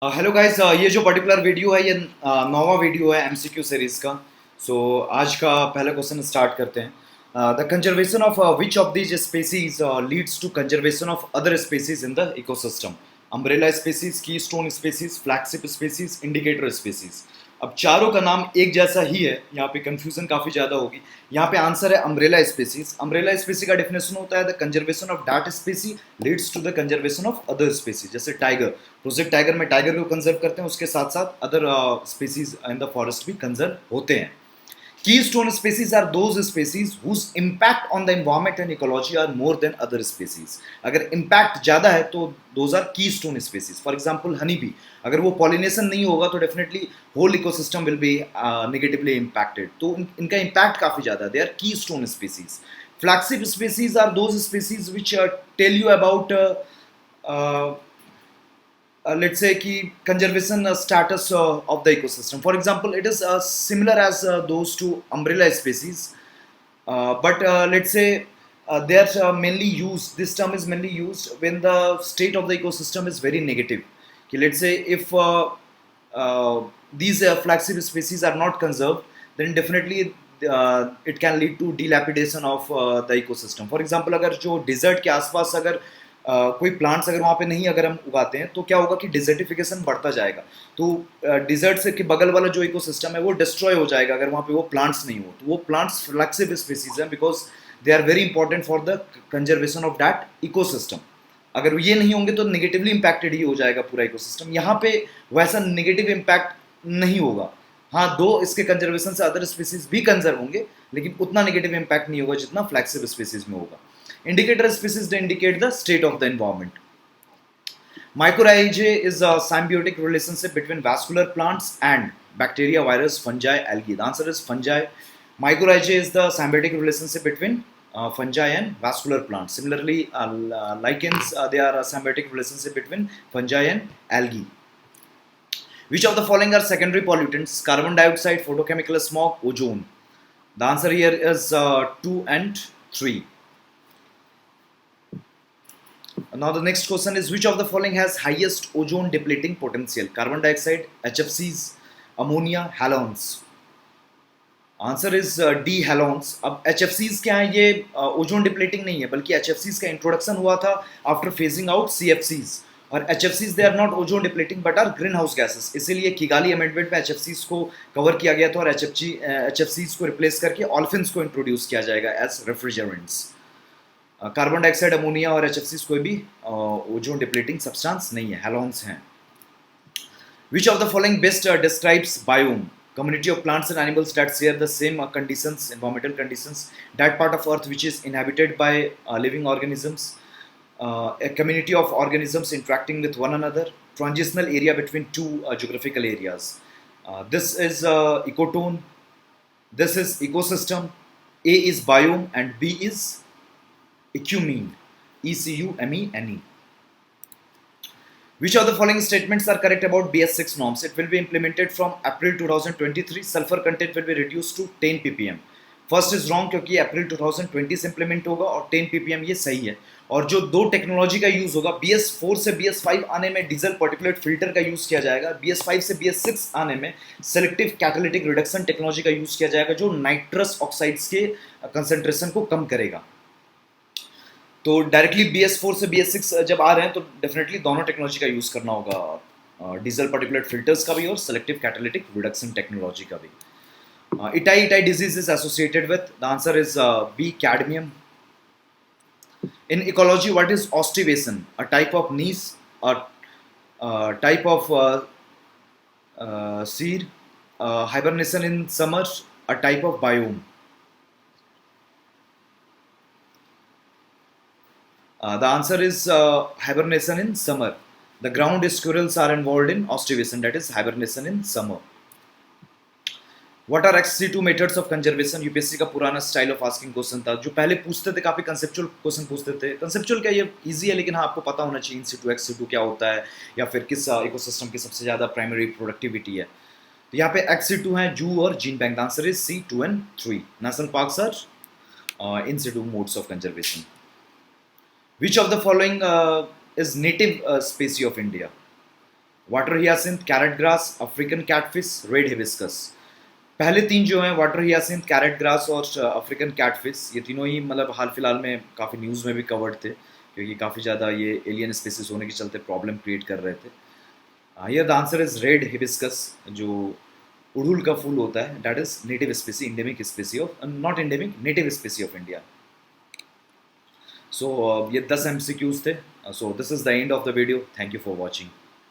Hello guys, ये जो particular video है ये नौवां वीडियो है एमसीक्यू सीरीज का। सो आज का पहला क्वेश्चन स्टार्ट करते हैं। The conservation of which of these species leads to conservation of other species in the ecosystem. Umbrella species, keystone species, flagship species, indicator species. अब चारों का नाम एक जैसा ही है, यहाँ पे कंफ्यूजन काफी ज्यादा होगी। यहाँ पे आंसर है अम्ब्रेला स्पीसीज। अम्ब्रेला स्पीसी का डेफिनेशन होता है the conservation of that species leads to the conservation of other species. जैसे टाइगर, प्रोजेक्ट टाइगर में टाइगर को कंजर्व करते हैं, उसके साथ साथ other species in the forest भी कंजर्व होते हैं। Keystone species are those species whose impact on the environment and ecology are more than other species. अगर impact ज़्यादा है तो those are keystone species. For example, honey bee, अगर वो pollination नहीं होगा तो definitely whole ecosystem will be negatively impacted. तो इनका impact काफ़ी ज़्यादा है. They are keystone species. Flagship species are those species which tell you about uh, let's say ki conservation status of the ecosystem. For example, it is similar as those two umbrella species, but let's say they are mainly used, this term is mainly used when the state of the ecosystem is very negative. Okay, let's say if these flagship species are not conserved, then definitely it can lead to dilapidation of the ecosystem. For example, अगर जो desert के आसपास अगर कोई plants अगर वहाँ पे नहीं अगर हम उगाते हैं तो क्या होगा कि डिजर्टिफिकेशन बढ़ता जाएगा। तो डिजर्ट से के बगल वाला जो इकोसिस्टम है वो डिस्ट्रॉय हो जाएगा अगर वहाँ पे वो प्लांट्स नहीं हो। तो वो प्लांट्स फ्लैक्सिव स्पीसीज हैं because they are very important for the conservation of that ecosystem. अगर ये नहीं होंगे तो नेगेटिवली इम्पैक्टेड ही हो जाएगा पूरा इकोसिस्टम। यहाँ पे वैसा नेगेटिव इम्पैक्ट नहीं होगा। हाँ, दो इसके कंजर्वेशन से अदर स्पीसीज भी कंजर्व होंगे लेकिन उतना नेगेटिव इम्पैक्ट नहीं होगा जितना फ्लैक्सिव स्पीसीज में होगा। Indicator species, they indicate the state of the environment. Mycorrhizae is a symbiotic relationship between vascular plants and bacteria, virus, fungi, algae. The answer is fungi. Mycorrhizae is the symbiotic relationship between fungi and vascular plants. Similarly, lichens, they are a symbiotic relationship between fungi and algae. Which of the following are secondary pollutants? Carbon dioxide, photochemical smog, ozone. The answer here is 2 and 3. Now the next question is which of the following has highest ozone depleting potential? Carbon dioxide, HFCs, ammonia, halogens. Answer is D halons. अब H F Cs क्या है, ये ozone depleting नहीं है बल्कि H F Cs का introduction हुआ था after phasing out C F Cs. और H F Cs they are not ozone depleting but are green house gases, इसीलिए किगाली अमेंडमेंट में एच एफ सीज को कवर किया गया था और एच एफ सीज को रिप्लेस करके ऑल्फिन्स को इंट्रोड्यूस किया जाएगा as refrigerants. Carbon dioxide, ammonia और एच एफ सीज कोई भी ओजोन डिप्लेटिंग सब्सटेंस नहीं है, हेलोन्स हैं। Which of the following best describes biome? Community of plants and animals that share the same conditions, environmental conditions, that part of earth which is inhabited by living organisms, a community of organisms interacting with one another, transitional area between two geographical areas. This is ecotone, this is ecosystem, A is biome and B is ecumene, ECUMENE. Which of the following statements are correct about BS6 norms? It will be implemented from April 2023. Sulfur content will be reduced to 10 ppm. First is wrong क्योंकि अप्रैल 2020 से implement होगा और 10 ppm ये सही है। और जो दो टेक्नोलॉजी का यूज होगा, BS4 से BS5 आने में डीजल पार्टिकुलेट फिल्टर का यूज किया जाएगा, BS5 से BS6 आने में सेलेक्टिव कैटालिटिक रिडक्शन टेक्नोलॉजी का यूज किया जाएगा जो नाइट्रस ऑक्साइड्स के कंसेंट्रेशन को कम करेगा। तो डायरेक्टली BS4 से BS6 जब आ रहे हैं तो डेफिनेटली दोनों टेक्नोलॉजी का यूज़ करना होगा, डीजल पार्टिकुलेट फिल्टर्स का भी और सेलेक्टिव कैटालिटिक रिडक्शन टेक्नोलॉजी का भी। Itai disease is associated with, the answer is B, cadmium. In ecology what is aestivation? A type of niche, a type of seed, hibernation in summer, a type of biome. The answer is hibernation in summer. The ground squirrels are involved in ostivation, that is hibernation in summer. What are XC2 methods of conservation? UPSC का पुराना style of asking question था जो पहले पूछते थे, काफी conceptual question पूछते थे। कंसेप्चुअल क्या, ये इजी है लेकिन हाँ आपको पता होना चाहिए इन-सिटू एक्स-सिटू क्या होता है या फिर किस इकोसिस्टम की सबसे ज्यादा प्राइमरी प्रोडक्टिविटी है। तो यहाँ पे एक्स-सिटू है जू और gene bank. The answer is C, 2 and 3. National parks are in situ modes of conservation. Which of the following is native species of India? Water hyacinth, carrot grass, African catfish, red hibiscus. पहले तीन जो हैं water hyacinth, carrot grass और African catfish, ये तीनों ही मतलब हाल फिलहाल में काफ़ी न्यूज़ में भी कवर्ड थे, क्योंकि काफ़ी ज़्यादा ये एलियन स्पीसीज होने के चलते प्रॉब्लम क्रिएट कर रहे थे। Here the answer is red hibiscus, जो उड़हुल का फूल होता है, that is native species, endemic species of, not endemic, native species of India. So ये 10 MCQs थे। So this is the end of the video, thank you for watching.